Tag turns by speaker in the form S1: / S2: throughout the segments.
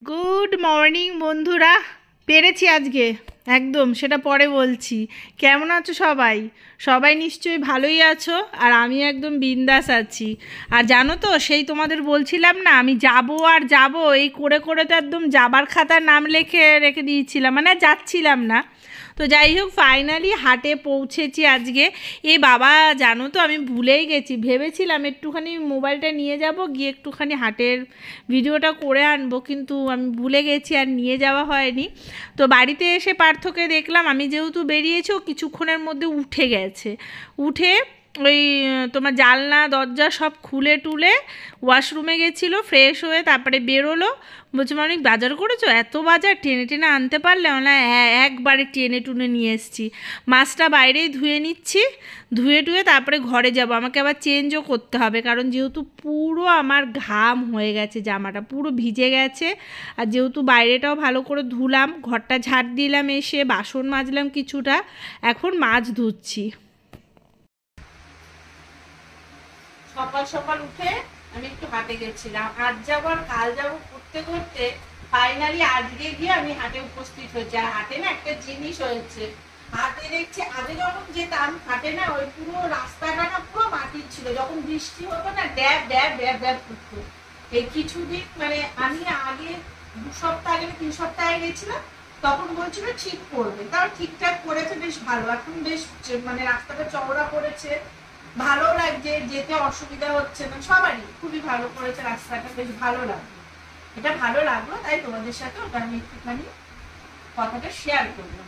S1: Good morning বন্ধুরা। পেরেছি আজকে, একদম সেটা পরে বলছি। কেমন আছো সবাই? সবাই নিশ্চয়ই ভালোই আছো, আর আমি একদম বিন্দাস আছি। আর জানো তো, সেই তোমাদের বলছিলাম না আমি যাব আর যাব, এই করে করে তো একদম যাবার খাতার নাম রেখে রেখে দিয়েছিলাম, মানে আর যাচ্ছিলাম না। তো যাই হোক, ফাইনালি হাটে পৌঁছেছি আজকে। এ বাবা, জানো তো আমি ভুলেই গেছি, ভেবেছিলাম একটুখানি মোবাইলটা নিয়ে যাব, গিয়ে একটুখানি হাটের ভিডিওটা করে আনবো, কিন্তু আমি ভুলে গেছি আর নিয়ে যাওয়া হয়নি। তো বাড়িতে এসে পার্থকে দেখলাম, আমি যেহেতু বেরিয়েছি ও কিছুক্ষণের মধ্যে উঠে গেছে। উঠে ওই তোমার জানলা দরজা সব খুলে টুলে ওয়াশরুমে গেছিলো, ফ্রেশ হয়ে তারপরে বেরোলো। বলছে মানে বাজার করেছো? এত বাজার টেনে টেনে আনতে পারলে? না, একবারে টেনে টুনে নিয়ে এসেছি। মাছটা বাইরেই ধুয়ে নিচ্ছি, ধুয়ে টুয়ে তারপরে ঘরে যাব। আমাকে আবার চেঞ্জও করতে হবে, কারণ যেহেতু পুরো আমার ঘাম হয়ে গেছে, জামাটা পুরো ভিজে গেছে। আর যেহেতু বাইরেটাও ভালো করে ধুলাম, ঘরটা ঝাড় দিলাম, এসে বাসন মাজলাম কিছুটা, এখন মাছ ধুচ্ছি। সকাল সকাল উঠে আমি একটু হাটে গেছিলাম, আজ যাবো আর কাল যাবো করতে করতে ফাইনালি আজকে গিয়ে আমি হাটে উপস্থিত হয়েছি। আর হাটে না একটা জিনিস হয়েছে, হাটে দেখছি আগে যখন যেতাম হাটে না, ওই পুরো রাস্তাটা না পুরো মাটির ছিল, যখন বৃষ্টি হতো না ড্যাব ড্যাব ড্যাব ড্যাব করতো। এই কিছুদিন মানে আমি আগে 2 সপ্তাহ আগে 3 সপ্তাহ আগে গেছিলাম, তখন বলছিল ঠিক করবে, তাও ঠিকঠাক করেছে, বেশ ভালো। এখন বেশ মানে রাস্তাটা চওড়া করেছে, ভালো লাগছে, যেতে অসুবিধা হচ্ছে না, সবারই খুবই ভালো করেছে রাস্তাটা, বেশ ভালো লাগলো। এটা ভালো লাগলো, তাই তোমাদের সাথে ওটা আমি একটুখানি কথাটা শেয়ার করলাম।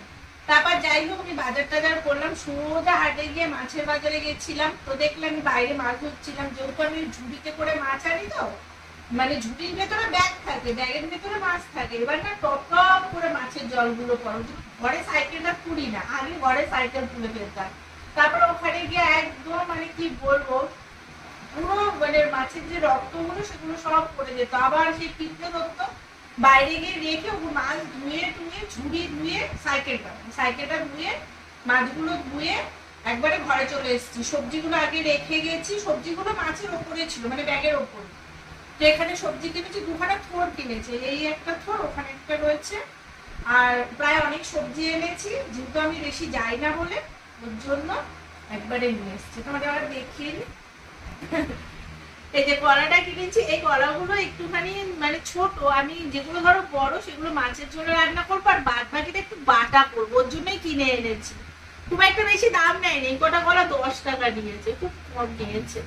S1: তারপর যাই হোক, আমি বাজার টাজার করলাম, সোজা হাটে গিয়ে মাছের বাজারে গেছিলাম। তো দেখলাম আমি বাইরে মাছ ধরছিলাম, যেহেতু আমি ঝুড়িতে করে মাছ আনি, তো মানে ঝুড়ির ভেতরে ব্যাগ থাকে, ব্যাগের ভেতরে মাছ থাকে, এবার না টপ টপ করে মাছের জলগুলো পড়ে। ঘরে সাইকেলটা পুরি না, আগে ঘরে সাইকেল তুলে ফেলতাম। তারপরে ওখানে গিয়ে একদম মানে কি বলবো, পুরো মানে মাছের যে রক্তগুলো সেগুলো সব পড়ে যেত। আবার সেই পিঁপড়ে ধরতো, বাইরে গিয়ে রেখে ও মাছ ধুয়ে টুয়ে ঝুড়ি ধুয়ে সাইকেলটা ধুয়ে মাছগুলো ধুয়ে একবারে ঘরে চলে এসেছি। সবজিগুলো আগে রেখে গেছি, সবজিগুলো মাছের ওপরে ছিল, মানে ব্যাগের ওপরে। তো এখানে সবজি কিনেছি, 2খানা থোড় কিনেছে, এই একটা থোড় ওখানে একটা রয়েছে। আর প্রায় অনেক সবজি এনেছি, যেহেতু আমি বেশি যাই না বলে, ওর জন্য একবারে নিয়ে এসছি। তোমাদের আবার দেখিয়ে এই যে কলাটা কিনেছি, এই কলাগুলো একটুখানি মানে ছোট, আমি যেগুলো ধরো বড় সেগুলো মাছের জন্য রান্না করবো, আর বাদ বাকিটা একটু বাটা করবো, ওর জন্যই কিনে এনেছি। খুব একটা বেশি দাম নেয়নি, এই কটা কলা 10 টাকা নিয়েছে, খুব কম নিয়েছে।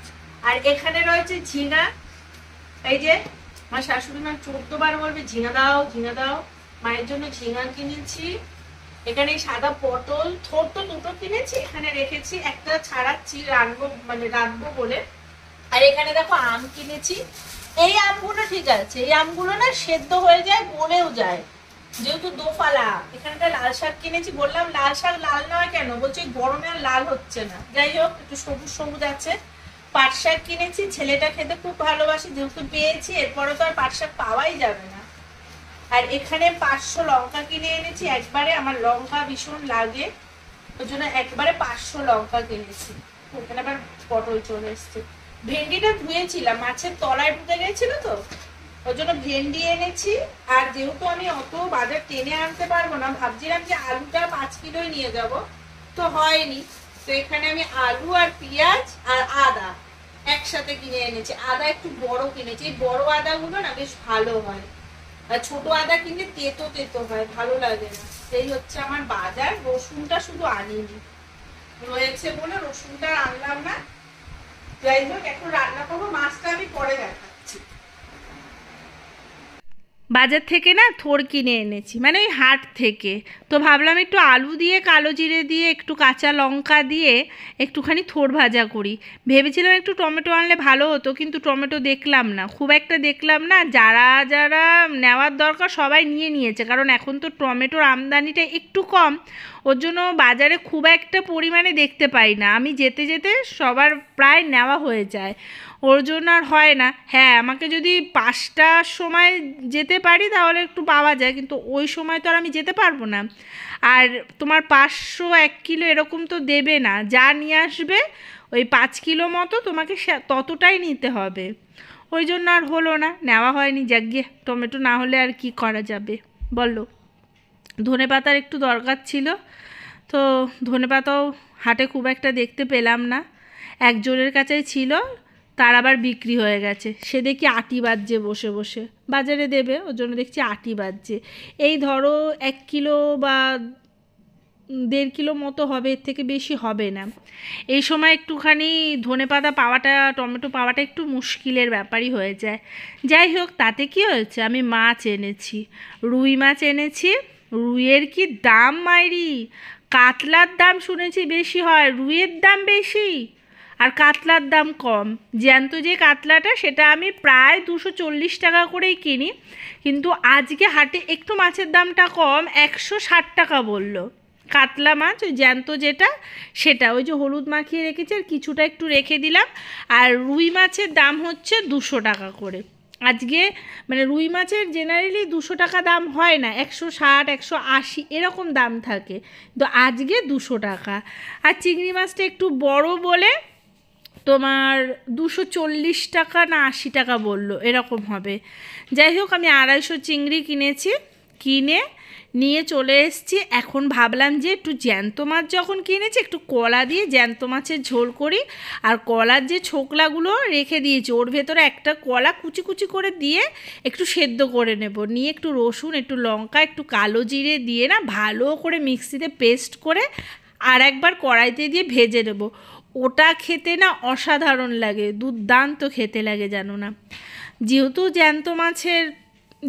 S1: আর এখানে রয়েছে ঝিঙা, এই যে আমার শাশুড়ি মা 14 বার বলবে ঝিঙা দাও ঝিঙা দাও, মায়ের জন্য ঝিঙা কিনেছি। এখানে সাদা পটল থোড় তো 2টো কিনেছি, এখানে রেখেছি, একটা ছাড়াচ্ছি রাখবো মানে রাখবো বলে। আর এখানে দেখো আম কিনেছি, এই আমগুলো ঠিক আছে, এই আমগুলো না সেদ্ধ হয়ে যায়, গলেও যায়, যেহেতু দোফালা। এখানটা লাল শাক কিনেছি, বললাম লাল শাক লাল নয় কেন, বলছে গরমে আর লাল হচ্ছে না। যাই হোক, একটু সবুজ সবুজ আছে। পাট শাক কিনেছি, ছেলেটা খেতে খুব ভালোবাসে, যেহেতু পেয়েছি এরপরে তো আর পাট শাক পাওয়াই যাবে না। আর এখানে 500 লঙ্কা কিনে এনেছি, একবারে আমার লঙ্কা ভীষণ লাগে, ওই জন্য একবারে 500 লঙ্কা কিনেছি। এখানে আবার পটল চলে এসছে। ভেন্ডিটা ধুয়েছিলাম, মাছের তলায় ঢুকে গেছিল, তো ওই জন্য ভেন্ডি এনেছি। আর যেহেতু আমি অত বাজার টেনে আনতে পারবো না, ভাবছিলাম যে আলুটা 5 কিলোই নিয়ে যাব, তো হয়নি। তো এখানে আমি আলু আর পেঁয়াজ আর আদা একসাথে কিনে এনেছি। আদা একটু বড় কিনেছি, এই বড় আদাগুলো না বেশ ভালো হয়, আর ছোট আদা কিনলে তেতো তেতো হয়, ভালো লাগে না। সেই হচ্ছে আমার বাজার। রসুনটা শুধু আনিনি, রয়েছে বলে রসুনটা আনলাম না। যাই হোক, এখন রান্না করবো, মাছটা আমি পরে দেখাচ্ছি। বাজার থেকে না থোড় কিনে এনেছি, মানে ওই হাট থেকে। তো ভাবলাম একটু আলু দিয়ে কালো জিরে দিয়ে একটু কাঁচা লঙ্কা দিয়ে একটুখানি থোড় ভাজা করি। ভেবেছিলাম একটু টমেটো আনলে ভালো হতো, কিন্তু টমেটো দেখলাম না, খুব একটা দেখলাম না। যারা যারা নেওয়ার দরকার সবাই নিয়ে নিয়েছে, কারণ এখন তো টমেটোর আমদানিটা একটু কম, ওর জন্য বাজারে খুব একটা পরিমাণে দেখতে পাই না। আমি যেতে যেতে সবার প্রায় নেওয়া হয়ে যায়, ওর জন্য আর হয় না। হ্যাঁ, আমাকে যদি 5টার সময় যেতে পারি তাহলে একটু পাওয়া যায়, কিন্তু ওই সময় তো আর আমি যেতে পারবো না। আর তোমার 500 1 কিলো এরকম তো দেবে না, যা নিয়ে আসবে ওই 5 কিলো মতো তোমাকে ততটাই নিতে হবে। ওই জন্য আর হলো না, নেওয়া হয়নি। যাক গিয়ে, টমেটো না হলে আর কি করা যাবে বলো। ধনেপাতার একটু দরকার ছিল, তো ধনেপাতাও হাটে খুব একটা দেখতে পেলাম না, একজনের কাছেই ছিল, তার আবার বিক্রি হয়ে গেছে। সে দেখি আটি বাজছে বসে বসে, বাজারে দেবে ওর জন্য দেখছি আটি বাজছে। এই ধরো 1 কিলো বা 1.5 কিলো মতো হবে, এর থেকে বেশি হবে না। এই সময় একটুখানি ধনেপাতা পাওয়াটা, টমেটো পাওয়াটা একটু মুশকিলের ব্যাপারই হয়ে যায়। যাই হোক, তাতে কি হয়েছে, আমি মাছ এনেছি, রুই মাছ এনেছি। রুইয়ের কি দাম মাইরি! কাতলার দাম শুনেছি বেশি হয়, রুইয়ের দাম বেশি আর কাতলার দাম কম। জ্যান্ত যে কাতলাটা সেটা আমি প্রায় 240 টাকা করেই কিনি, কিন্তু আজকে হাটে একটু মাছের দামটা কম, 160 টাকা বললো। কাতলা মাছ ওই জ্যান্ত যেটা, সেটা ওই যে হলুদ মাখিয়ে রেখেছে, আর কিছুটা একটু রেখে দিলাম। আর রুই মাছের দাম হচ্ছে 200 টাকা করে আজকে। মানে রুই মাছের জেনারেলি 200 টাকা দাম হয় না, 160 180 এরকম দাম থাকে, তো আজকে 200 টাকা। আর চিংড়ি মাছটা একটু বড় বলে তোমার 240 টাকা না 80 টাকা বললো, এরকম হবে। যাই হোক, আমি 250 চিংড়ি কিনেছি, কিনে নিয়ে চলে এসেছি। এখন ভাবলাম যে একটু জ্যান্ত মাছ যখন কিনেছি, একটু কলা দিয়ে জ্যান্ত মাছের ঝোল করি। আর কলার যে ছোকলাগুলো রেখে দিয়েছি, ওর ভেতরে একটা কলা কুচি কুচি করে দিয়ে একটু সেদ্ধ করে নেব, নিয়ে একটু রসুন, একটু লঙ্কা, একটু কালো জিরে দিয়ে না ভালো করে মিক্সিতে পেস্ট করে আর একবার কড়াইতে দিয়ে ভেজে নেব। ওটা খেতে না অসাধারণ লাগে, দুর্দান্ত খেতে লাগে জানো না। যেহেতু জ্যান্ত মাছের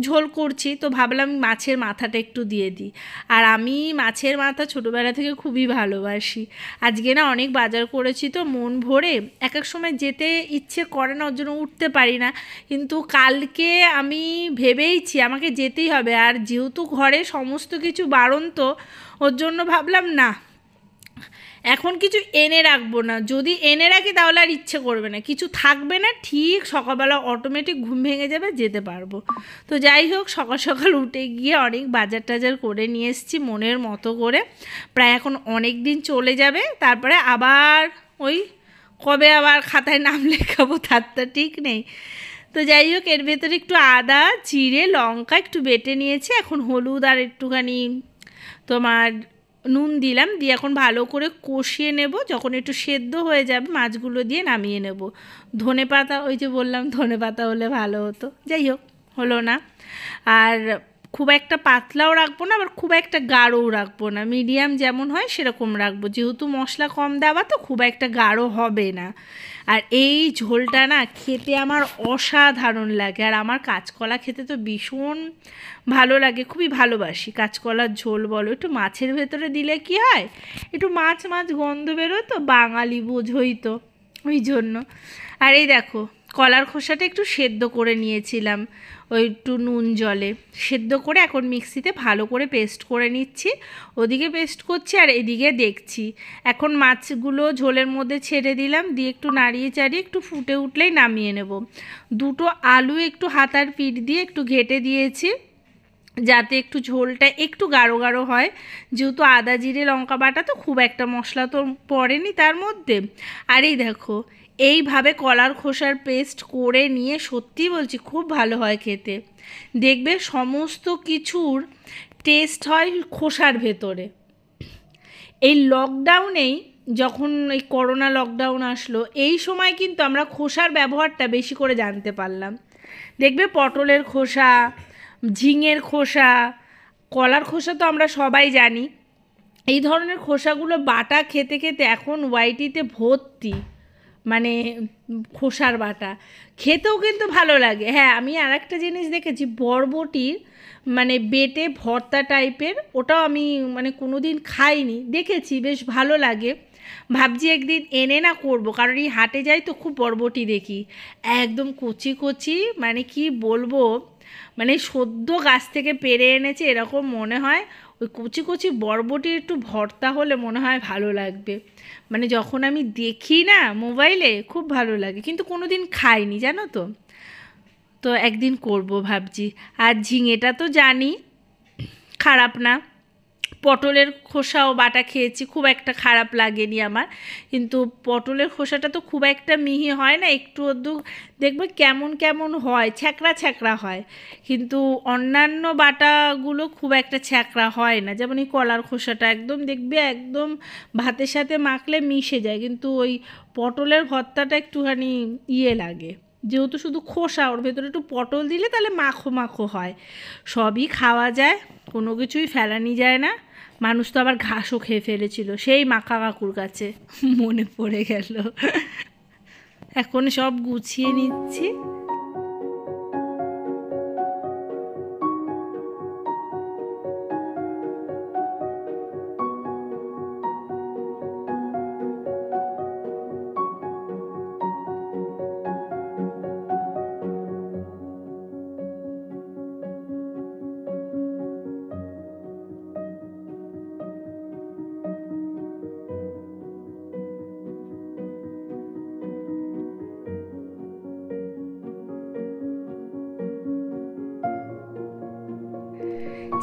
S1: ঝোল করছি, তো ভাবলাম মাছের মাথাটা একটু দিয়ে দিই। আর আমি মাছের মাথা ছোটোবেলা থেকে খুবই ভালোবাসি। আজকে না অনেক বাজার করেছি, তো মন ভরে এক এক সময় যেতে ইচ্ছে করে না, ওর জন্য উঠতে পারি না। কিন্তু কালকে আমি ভেবেইছি আমাকে যেতেই হবে, আর যেহেতু ঘরে সমস্ত কিছু বাড়ন্ত, ওর জন্য ভাবলাম না এখন কিছু এনে রাখবো না, যদি এনে রাখি তাহলে আর ইচ্ছে করবে না, কিছু থাকবে না, ঠিক সকালবেলা অটোমেটিক ঘুম ভেঙে যাবে, যেতে পারবো। তো যাই হোক, সকাল সকাল উঠে গিয়ে অনেক বাজার টাজার করে নিয়ে এসেছি মনের মতো করে। প্রায় এখন অনেক দিন চলে যাবে, তারপরে আবার ওই কবে আবার খাতায় নাম লেখাবো তার তো ঠিক নেই। তো যাই হোক, এর ভেতরে একটু আদা জিরে লঙ্কা একটু বেটে নিয়েছি, এখন হলুদ আর একটুখানি তোমার নুন দিলাম, দিয়ে এখন ভালো করে কষিয়ে নেব। যখন একটু সেদ্ধ হয়ে যাবে মাছগুলো দিয়ে নামিয়ে নেব। ধনেপাতা, ওই যে বললাম ধনেপাতা হলে ভালো হতো, যাই হোক হলো না। আর খুব একটা পাতলাও রাখবো না, আবার খুব একটা গাঢ়ও রাখবো না, মিডিয়াম যেমন হয় সেরকম রাখবো, যেহেতু মশলা কম দেওয়া তো খুব একটা গাঢ় হবে না। আর এই ঝোলটা না খেতে আমার অসাধারণ লাগে, আর আমার কাঁচকলা খেতে তো ভীষণ ভালো লাগে, খুবই ভালোবাসি কাঁচকলার ঝোল বলো। একটু মাছের ভেতরে দিলে কি হয়, একটু মাছ মাছ গন্ধ বেরোয়, তো বাঙালি বোঝোই তো, ওই জন্য। আর এই দেখো, কলার খোসাটা একটু সেদ্ধ করে নিয়েছিলাম, ওই একটু নুন জলে সেদ্ধ করে এখন মিক্সিতে ভালো করে পেস্ট করে নিচ্ছি। ওদিকে পেস্ট করছি আর এদিকে দেখছি। এখন মাছগুলো ঝোলের মধ্যে ছেড়ে দিলাম, দিয়ে একটু নাড়িয়ে চাড়িয়ে একটু ফুটে উঠলেই নামিয়ে নেব। দুটো আলু একটু হাতার পিঠ দিয়ে একটু ঘেটে দিয়েছি, যাতে একটু ঝোলটা একটু গাঢ় গাঢ় হয়, যেহেতু আদা জিরে লঙ্কা বাটা তো খুব একটা মশলা তো পড়েনি তার মধ্যে। আর এই দেখো, এইভাবে কলার খোসার পেস্ট করে নিয়ে সত্যি বলছি খুব ভালো হয় খেতে। দেখবে সমস্ত কিছুর টেস্ট হয় খোসার ভেতরে। এই লকডাউনেই, যখন এই করোনা লকডাউন আসলো, এই সময় কিন্তু আমরা খোসার ব্যবহারটা বেশি করে জানতে পারলাম। দেখবে পটলের খোসা, ঝিঙের খোসা, কলার খোসা তো আমরা সবাই জানি, এই ধরনের খোসাগুলো বাটা খেতে খেতে এখন ওয়াইটিতে ভর্তি, মানে খোসার বাটা খেতেও কিন্তু ভালো লাগে। হ্যাঁ, আমি আর একটা জিনিস দেখেছি, বরবটির মানে বেটে ভর্তা টাইপের, ওটাও আমি মানে কোনো দিন খাইনি, দেখেছি বেশ ভালো লাগে। ভাবছি একদিন এনে না করব, কারণ এই হাটে যাই তো খুব বরবটি দেখি একদম কচি কচি, মানে কি বলবো, মানে সদ্য গাছ থেকে পেরে এনেছে এরকম মনে হয়। ওই কচি কচি বরবটির একটু ভর্তা হলে মনে হয় ভালো লাগবে, মানে যখন আমি দেখি না মোবাইলে খুব ভালো লাগে, কিন্তু কোনো দিন খাইনি জানো তো। তো একদিন করব ভাবছি। আর ঝিঙেটা তো জানি খারাপ না, পটলের খোসাও বাটা খেয়েছি, খুব একটা খারাপ লাগেনি আমার। কিন্তু পটলের খোসাটা তো খুব একটা মিহি হয় না, একটু আধটু দেখবে কেমন কেমন হয়, ছ্যাঁকড়া ছ্যাঁকড়া হয়। কিন্তু অন্যান্য বাটাগুলো খুব একটা ছ্যাঁকড়া হয় না, যেমন এই কলার খোসাটা একদম দেখবে একদম ভাতের সাথে মাখলে মিশে যায়, কিন্তু ওই পটলের ভর্তাটা একটুখানি লাগে, যেহেতু শুধু খোসা, ওর ভেতরে একটু পটল দিলে তাহলে মাখো মাখো হয়। সবই খাওয়া যায়, কোনো কিছুই ফেলানি যায় না। মানুষ তো আবার ঘাসও খেয়ে ফেলেছিল সেই মাখা কাকুর কাছে, মনে পড়ে গেল। এখন সব গুছিয়ে নিচ্ছি।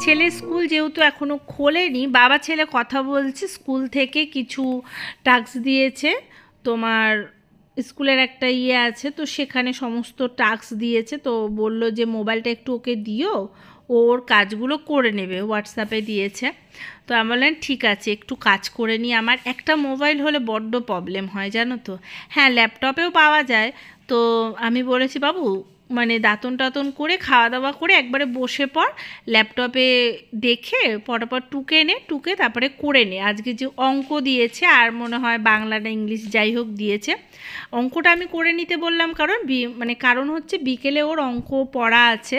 S1: ছেলের স্কুল যেহেতু এখনও খোলেনি, বাবা ছেলে কথা বলছে, স্কুল থেকে কিছু টাস্ক দিয়েছে, তোমার স্কুলের একটা আছে, তো সেখানে সমস্ত টাস্ক দিয়েছে, তো বলল যে মোবাইলটা একটু ওকে দিও, ওর কাজগুলো করে নেবে, হোয়াটসঅ্যাপে দিয়েছে। তো আমি বললাম ঠিক আছে, একটু কাজ করে নিই। আমার একটা মোবাইল হলে বড্ড প্রবলেম হয় জানো তো। হ্যাঁ, ল্যাপটপেও পাওয়া যায়। তো আমি বলেছি বাবু মানে দাঁতন টাতন করে খাওয়া দাওয়া করে একবারে বসে পড়, ল্যাপটপে দেখে পটাপট টুকে তারপরে করে নে। আজকে যে অঙ্ক দিয়েছে, আর মনে হয় বাংলা না ইংলিশ যাই হোক দিয়েছে, অঙ্কটা আমি করে নিতে বললাম, কারণ হচ্ছে বিকেলে ওর অঙ্ক পড়া আছে।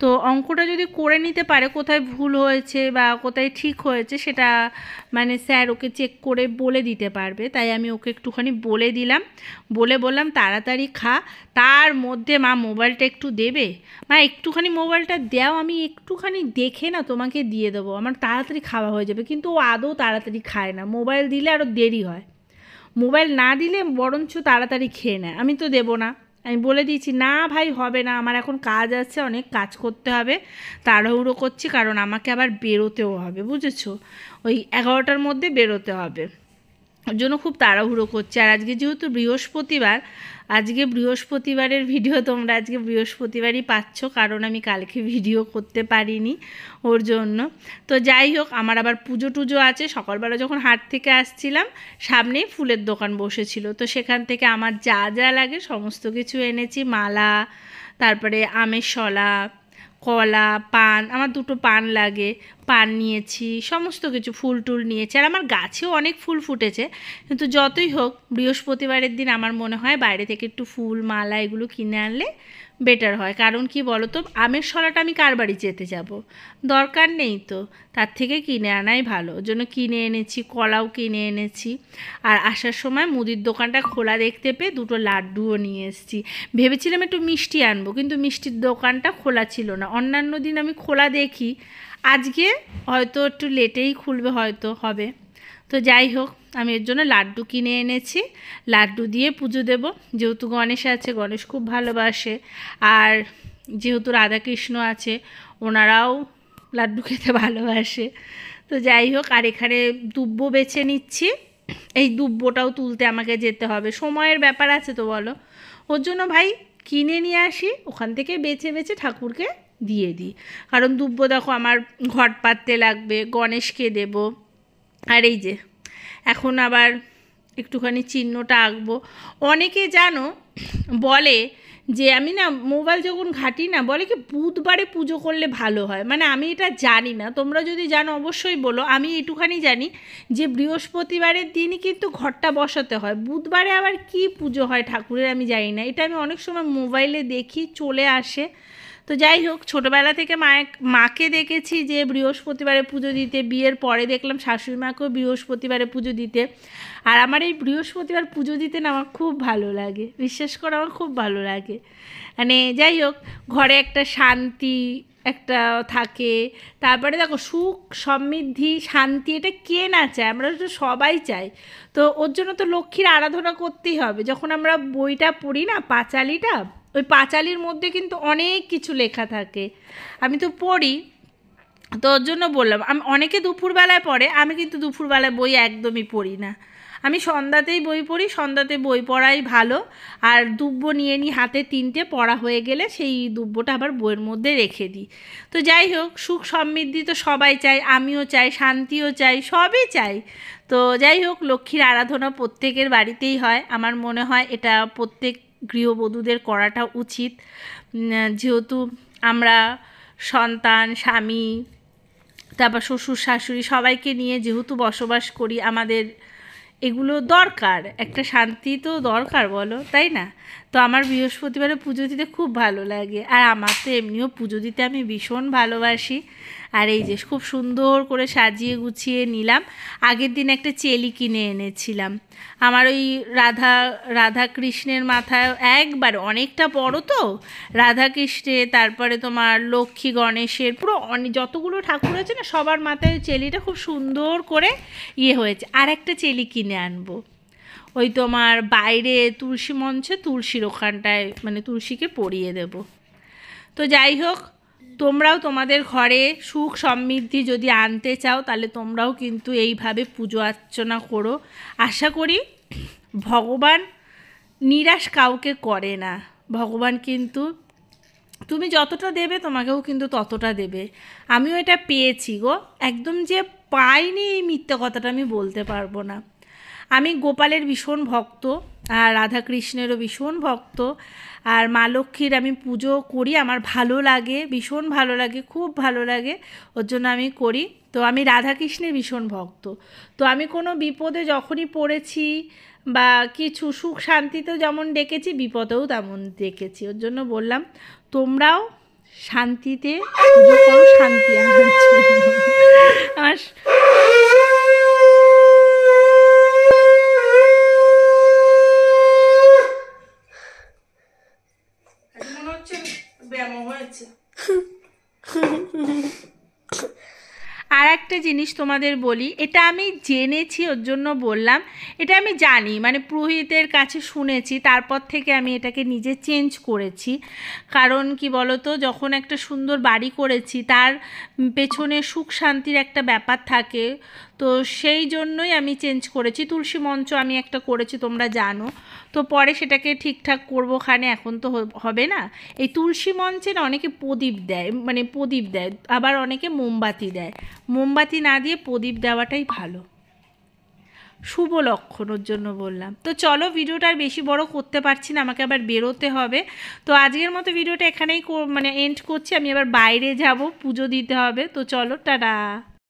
S1: তো অঙ্কটা যদি করে নিতে পারে, কোথায় ভুল হয়েছে বা কোথায় ঠিক হয়েছে সেটা মানে স্যার ওকে চেক করে বলে দিতে পারবে। তাই আমি ওকে একটুখানি বলে দিলাম, বললাম তাড়াতাড়ি খা। তার মধ্যে মা মোবাইলটা একটু দেবে, মা একটুখানি মোবাইলটা দাও, আমি একটুখানি দেখে না তোমাকে দিয়ে দেবো, আমার তাড়াতাড়ি খাওয়া হয়ে যাবে। কিন্তু ও আদৌ তাড়াতাড়ি খায় না, মোবাইল দিলে আরও দেরি হয়, মোবাইল না দিলে বরঞ্চ তাড়াতাড়ি খেয়ে নেয়। আমি তো দেবো না, আমি বলে দিয়েছি না ভাই হবে না, আমার এখন কাজ আছে, অনেক কাজ করতে হবে, তাড়াহুড়ো করছি, কারণ আমাকে আবার বেরোতেও হবে, বুঝেছো, ওই 11টার মধ্যে বেরোতে হবে, ওর জন্য খুব তাড়াহুড়ো করছে। আর আজকে যেহেতু বৃহস্পতিবার, আজকে বৃহস্পতিবারের ভিডিও তোমরা আজকে বৃহস্পতিবারই পাচ্ছ, কারণ আমি কালকে ভিডিও করতে পারিনি ওর জন্য। তো যাই হোক, আমার আবার পুজো টুজো আছে। সকালবেলা যখন হাট থেকে আসছিলাম, সামনেই ফুলের দোকান বসেছিল, তো সেখান থেকে আমার যা যা লাগে সমস্ত কিছু এনেছি, মালা, তারপরে আমের শলা, কলা, পান, আমার 2টো পান লাগে, পান নিয়েছি, সমস্ত কিছু ফুল টুল নিয়েছি। আর আমার গাছেও অনেক ফুল ফুটেছে, কিন্তু যতই হোক বৃহস্পতিবারের দিন আমার মনে হয় বাইরে থেকে একটু ফুল মালা এগুলো কিনে আনলে বেটার হয়। কারণ কি বলো তো, আমের শলাটা আমি কার বাড়ি যেতে যাব, দরকার নেই তো, তার থেকে কিনে আনাই ভালো। ওর জন্য কিনে এনেছি, কলাও কিনে এনেছি। আর আসার সময় মুদির দোকানটা খোলা দেখতে পেয়ে 2টো লাড্ডুও নিয়ে এসেছি। ভেবেছিলাম একটু মিষ্টি আনবো, কিন্তু মিষ্টির দোকানটা খোলা ছিল না। অন্যান্য দিন আমি খোলা দেখি, আজকে হয়তো একটু লেটেই খুলবে, হয়তো হবে। তো যাই হোক, আমি এর জন্য লাড্ডু কিনে এনেছি, লাড্ডু দিয়ে পুজো দেব। যেহেতু গণেশ আছে, গণেশ খুব ভালোবাসে, আর যেহেতু রাধাকৃষ্ণ আছে, ওনারাও লাড্ডু খেতে ভালোবাসে। তো যাই হোক, আর এখানে দুব্ব বেছে নিচ্ছি, এই দুব্বটাও তুলতে আমাকে যেতে হবে, সময়ের ব্যাপার আছে তো বলো। ওর জন্য ভাই কিনে নিয়ে আসি, ওখান থেকে বেছে বেছে ঠাকুরকে দিয়ে দিই। কারণ দুব্ব দেখো আমার ঘট পাততে লাগবে, গণেশকে দেব। আর এই যে এখন আবার একটুখানি চিহ্নটা আঁকবো। অনেকে জানো বলে যে আমি না মোবাইল যখন ঘাঁটি না, বলে কি বুধবারে পুজো করলে ভালো হয়। মানে আমি এটা জানি না, তোমরা যদি জানো অবশ্যই বলো। আমি একটুখানি জানি যে বৃহস্পতিবারের দিনই কিন্তু ঘরটা বসাতে হয়, বুধবারে আবার কি পুজো হয় ঠাকুরের আমি জানি না। এটা আমি অনেক সময় মোবাইলে দেখি, চলে আসে। তো যাই হোক, ছোটোবেলা থেকে মাকে দেখেছি যে বৃহস্পতিবারে পুজো দিতে, বিয়ের পরে দেখলাম শাশুড়ি মাকেও বৃহস্পতিবারে পুজো দিতে। আর আমার এই বৃহস্পতিবার পুজো দিতে না আমার খুব ভালো লাগে, বিশ্বাস করো আমার খুব ভালো লাগে। মানে যাই হোক, ঘরে একটা শান্তি একটা থাকে। তারপরে দেখো সুখ সমৃদ্ধি শান্তি, এটা কে না চায়, আমরা তো সবাই চাই। তো ওর জন্য তো লক্ষ্মীর আরাধনা করতেই হবে। যখন আমরা বইটা পড়ি না, পাঁচালিটা, ওই পাঁচালির মধ্যে কিন্তু অনেক কিছু লেখা থাকে, আমি তো পড়ি। তো ওর জন্য বললাম, আমি অনেকে দুপুরবেলায় পড়ে, আমি কিন্তু দুপুরবেলায় বই একদমই পড়ি না, আমি সন্ধ্যাতেই বই পড়ি, সন্ধ্যাতে বই পড়াই ভালো। আর দুব্বো নিয়ে নিই হাতে 3টে, পড়া হয়ে গেলে সেই দুব্বোটা আবার বইয়ের মধ্যে রেখে দিই। তো যাই হোক, সুখ সমৃদ্ধি তো সবাই চাই, আমিও চাই, শান্তিও চাই, সবই চাই। তো যাই হোক, লক্ষ্মীর আরাধনা প্রত্যেকের বাড়িতেই হয়, আমার মনে হয় এটা প্রত্যেক গৃহবধূদের করাটা উচিত। যেহেতু আমরা সন্তান, স্বামী, তারপর শ্বশুর শাশুড়ি সবাইকে নিয়ে যেহেতু বসবাস করি, আমাদের এগুলো দরকার, একটা শান্তি তো দরকার, বলো তাই না? তো আমার বৃহস্পতিবারে পুজো দিতে খুব ভালো লাগে, আর আমার তো এমনিও পুজো দিতে আমি ভীষণ ভালোবাসি। আর এই যে খুব সুন্দর করে সাজিয়ে গুছিয়ে নিলাম। আগের দিন একটা চেলি কিনে এনেছিলাম, আমার ওই রাধা কৃষ্ণের মাথায় একবার অনেকটা বড়, তো রাধা কৃষ্ণের, তারপরে তোমার লক্ষ্মী গণেশের, পুরো যতগুলো ঠাকুর আছে না সবার মাথায় চেলিটা খুব সুন্দর করে হয়েছে। আর একটা চেলি কিনে আনবো, ওই তোমার বাইরে তুলসী মঞ্চে, তুলসীর ওখানটায় মানে তুলসীকে পরিয়ে দেব। তো যাই হোক, তোমরাও তোমাদের ঘরে সুখ সমৃদ্ধি যদি আনতে চাও, তাহলে তোমরাও কিন্তু এইভাবে পুজো অর্চনা করো। আশা করি ভগবান নিরাশ কাউকে করে না, ভগবান কিন্তু তুমি যতটা দেবে তোমাকেও কিন্তু ততটা দেবে। আমিও এটা পেয়েছি গো, একদম যে পাইনি এই মিথ্যে কথাটা আমি বলতে পারবো না। আমি গোপালের ভীষণ ভক্ত, আর রাধাকৃষ্ণেরও ভীষণ ভক্ত, আর মা লক্ষ্মীর আমি পুজো করি, আমার ভালো লাগে, ভীষণ ভালো লাগে, খুব ভালো লাগে, ওর জন্য আমি করি। তো আমি রাধাকৃষ্ণের ভীষণ ভক্ত। তো আমি কোনো বিপদে যখনই পড়েছি বা কিছু সুখ শান্তিতেও যেমন ডেকেছি, বিপদেও তেমন ডেকেছি, ওর জন্য বললাম তোমরাও শান্তিতে পুজো করো, শান্তি আনার জন্য। আমার আর একটা জিনিস তোমাদের বলি, এটা আমি জেনেছি ওর জন্য বললাম, এটা আমি জানি মানে পুরোহিতের কাছে শুনেছি, তারপর থেকে আমি এটাকে নিজে চেঞ্জ করেছি। কারণ কি বলতো, যখন একটা সুন্দর বাড়ি করেছি তার পেছনে সুখ শান্তির একটা ব্যাপার থাকে, তো সেই জন্যই আমি চেঞ্জ করেছি। তুলসী মঞ্চ আমি একটা করেছি তোমরা জানো, তো পরে সেটাকে ঠিকঠাক করবো খানে, এখন তো হবে না। এই তুলসী মঞ্চে না অনেকে প্রদীপ দেয়, মানে প্রদীপ দেয়, আবার অনেকে মোমবাতি দেয়, মোমবাতি না দিয়ে প্রদীপ দেওয়াটাই ভালো, শুভ লক্ষণের জন্য বললাম। তো চলো, ভিডিওটা আর বেশি বড় করতে পারছি না, আমাকে আবার বেরোতে হবে। তো আজকের মতো ভিডিওটা এখানেই মানে এন্ড করছি, আমি আবার বাইরে যাব, পুজো দিতে হবে। তো চলো, টাটা।